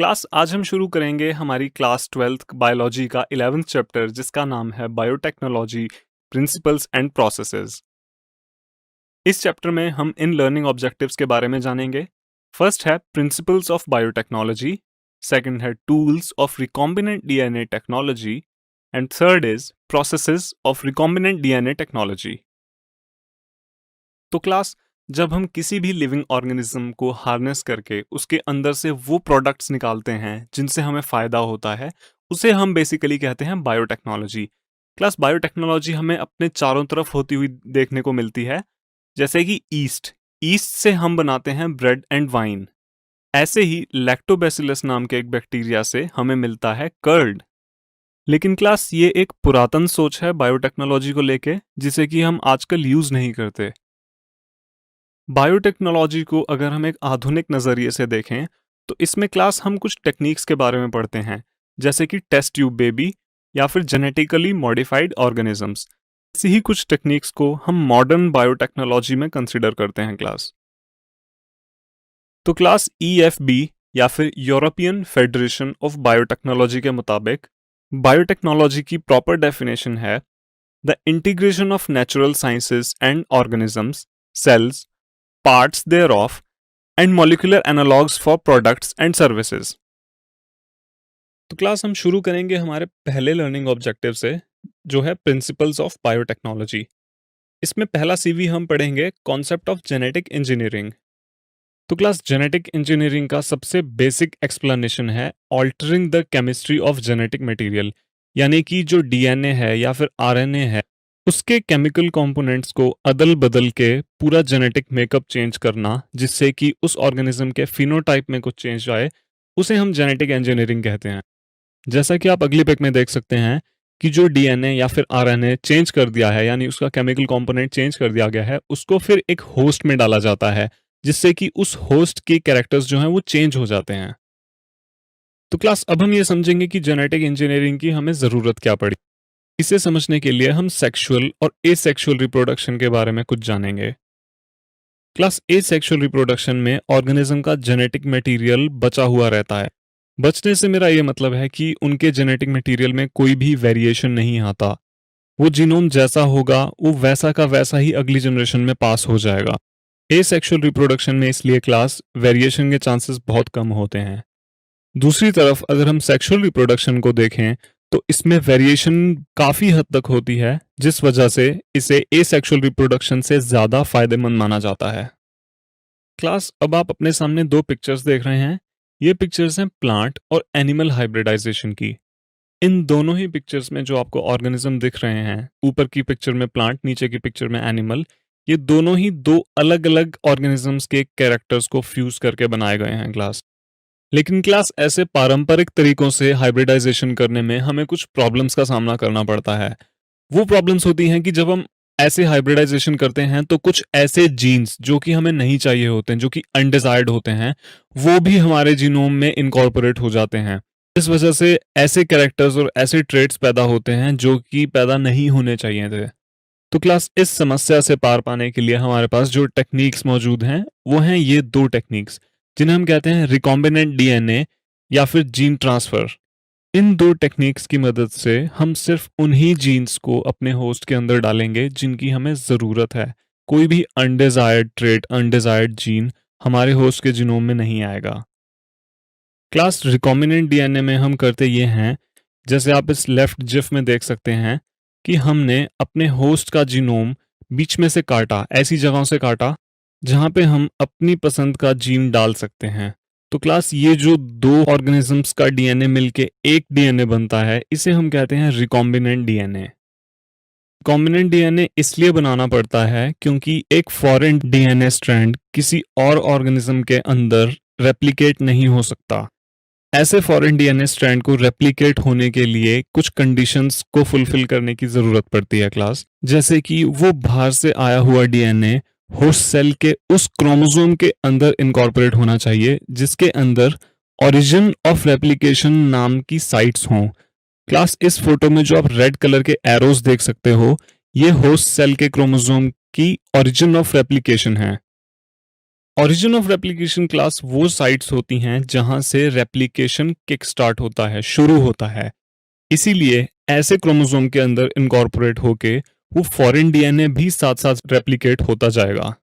Class आज हम शुरू करेंगे हमारी क्लास 12th बायोलॉजी का 11th चैप्टर जिसका नाम है बायोटेक्नोलॉजी प्रिंसिपल्स एंड प्रोसेसेस। इस चैप्टर में हम इन लर्निंग ऑब्जेक्टिव्स के बारे में जानेंगे। फर्स्ट है प्रिंसिपल्स ऑफ बायोटेक्नोलॉजी, सेकंड है tools of recombinant DNA technology and third is processes of recombinant DNA technology. तो क्लास जब हम किसी भी लिविंग ऑर्गेनिज्म को हार्नेस करके उसके अंदर से वो प्रोडक्ट्स निकालते हैं जिनसे हमें फ़ायदा होता है, उसे हम बेसिकली कहते हैं बायोटेक्नोलॉजी। क्लास बायोटेक्नोलॉजी हमें अपने चारों तरफ होती हुई देखने को मिलती है, जैसे कि ईस्ट ईस्ट से हम बनाते हैं ब्रेड एंड वाइन। ऐसे ही लैक्टोबैसिलस नाम के एक बैक्टीरिया से हमें मिलता है कर्ड। लेकिन क्लास ये एक पुरातन सोच है बायोटेक्नोलॉजी को लेके, जिसे कि हम आजकल यूज़ नहीं करते। बायोटेक्नोलॉजी को अगर हम एक आधुनिक नज़रिए से देखें तो इसमें क्लास हम कुछ टेक्निक्स के बारे में पढ़ते हैं, जैसे कि टेस्ट ट्यूब बेबी या फिर जेनेटिकली मॉडिफाइड ऑर्गेनिजम्स। ऐसी ही कुछ टेक्निक्स को हम मॉडर्न बायोटेक्नोलॉजी में कंसिडर करते हैं क्लास। तो क्लास EFB या फिर यूरोपियन फेडरेशन ऑफ बायोटेक्नोलॉजी के मुताबिक बायोटेक्नोलॉजी की प्रॉपर डेफिनेशन है the integration of natural sciences and organisms, cells, parts thereof and molecular analogues for products and services। तो क्लास हम शुरू करेंगे हमारे पहले लर्निंग ऑब्जेक्टिव से, जो है प्रिंसिपल्स ऑफ बायोटेक्नोलॉजी। इसमें पहला सीवी हम पढ़ेंगे कॉन्सेप्ट ऑफ जेनेटिक इंजीनियरिंग। तो क्लास जेनेटिक इंजीनियरिंग का सबसे बेसिक एक्सप्लेनेशन है altering the chemistry of genetic material, यानी कि जो डीएनए है या फिर आरएनए है उसके केमिकल कंपोनेंट्स को अदल बदल के पूरा जेनेटिक मेकअप चेंज करना, जिससे कि उस ऑर्गेनिज्म के फिनोटाइप में कुछ चेंज आए, उसे हम जेनेटिक इंजीनियरिंग कहते हैं। जैसा कि आप अगली पिक में देख सकते हैं कि जो डीएनए या फिर आरएनए चेंज कर दिया है, यानी उसका केमिकल कंपोनेंट चेंज कर दिया गया है, उसको फिर एक होस्ट में डाला जाता है, जिससे कि उस होस्ट के कैरेक्टर्स जो हैं वो चेंज हो जाते हैं। तो क्लास अब हम ये समझेंगे कि जेनेटिक इंजीनियरिंग की हमें ज़रूरत क्या पड़ी। इसे समझने के लिए हम सेक्सुअल और एसेक्सुअल रिप्रोडक्शन के बारे में कुछ जानेंगे। क्लास एसेक्सुअल रिप्रोडक्शन में ऑर्गेनिज्म का जेनेटिक मटेरियल बचा हुआ रहता है। बचने से मेरा ये मतलब है कि उनके जेनेटिक मटेरियल में कोई भी वेरिएशन नहीं आता। वो जीनोम जैसा होगा वो वैसा का वैसा ही अगली जनरेशन में पास हो जाएगा। एसेक्सुअल रिप्रोडक्शन में इसलिए क्लास वेरिएशन के चांसेस बहुत कम होते हैं। दूसरी तरफ अगर हम सेक्सुअल रिप्रोडक्शन को देखें तो इसमें वेरिएशन काफ़ी हद तक होती है, जिस वजह से इसे एसेक्सुअल रिप्रोडक्शन से ज़्यादा फायदेमंद माना जाता है। क्लास अब आप अपने सामने दो पिक्चर्स देख रहे हैं। ये पिक्चर्स हैं प्लांट और एनिमल हाइब्रिडाइजेशन की। इन दोनों ही पिक्चर्स में जो आपको ऑर्गेनिज्म दिख रहे हैं, ऊपर की पिक्चर में प्लांट, नीचे की पिक्चर में एनिमल, ये दोनों ही दो अलग अलग ऑर्गेनिजम्स के कैरेक्टर्स को फ्यूज करके बनाए गए हैं क्लास। लेकिन क्लास ऐसे पारंपरिक तरीकों से हाइब्रिडाइजेशन करने में हमें कुछ प्रॉब्लम्स का सामना करना पड़ता है। वो प्रॉब्लम्स होती हैं कि जब हम ऐसे हाइब्रिडाइजेशन करते हैं तो कुछ ऐसे जीन्स जो कि हमें नहीं चाहिए होते हैं, जो कि अनडिजायर्ड होते हैं, वो भी हमारे जीनोम में इनकॉर्पोरेट हो जाते हैं। इस वजह से ऐसे कैरेक्टर्स और ऐसे ट्रेट्स पैदा होते हैं जो कि पैदा नहीं होने चाहिए थे। तो क्लास इस समस्या से पार पाने के लिए हमारे पास जो टेक्निक्स मौजूद हैं वो हैं ये दो टेक्निक्स, जिन्हें हम कहते हैं रिकॉम्बिनेंट डीएनए या फिर जीन ट्रांसफर। इन दो टेक्निक्स की मदद से हम सिर्फ उन्हीं जीन्स को अपने होस्ट के अंदर डालेंगे जिनकी हमें ज़रूरत है। कोई भी अनडिजायर्ड ट्रेट, अनडिजायर्ड जीन हमारे होस्ट के जीनोम में नहीं आएगा। क्लास रिकॉम्बिनेंट डीएनए में हम करते ये हैं, जैसे आप इस लेफ्ट जिफ में देख सकते हैं कि हमने अपने होस्ट का जीनोम बीच में से काटा, ऐसी जगहों से काटा जहां पे हम अपनी पसंद का जीन डाल सकते हैं। तो क्लास ये जो दो ऑर्गेनिजम्स का डीएनए मिलके एक डीएनए बनता है, इसे हम कहते हैं रिकॉम्बिनेंट डीएनए। रिकॉम्बिनेंट डीएनए इसलिए बनाना पड़ता है क्योंकि एक फॉरेन डीएनए स्ट्रैंड किसी और ऑर्गेनिज्म के अंदर रेप्लिकेट नहीं हो सकता। ऐसे फॉरेन डीएनए स्ट्रैंड को रेप्लिकेट होने के लिए कुछ कंडीशंस को फुलफिल करने की जरूरत पड़ती है क्लास, जैसे कि वो बाहर से आया हुआ डीएनए होस्ट सेल के उस क्रोमोसोम के अंदर इनकॉर्पोरेट होना चाहिए जिसके अंदर ओरिजिन ऑफ रेप्लिकेशन नाम की साइट्स हों। क्लास इस फोटो में जो आप रेड कलर के एरोस देख सकते हो, ये होस्ट सेल के क्रोमोसोम की ओरिजिन ऑफ रेप्लिकेशन है। ओरिजिन ऑफ रेप्लिकेशन क्लास वो साइट्स होती हैं जहां से रेप्लिकेशन किक स्टार्ट होता है, शुरू होता है। इसीलिए ऐसे क्रोमोसोम के अंदर इनकॉर्पोरेट होके वो फॉरेन डीएनए भी साथ साथ रेप्लिकेट होता जाएगा।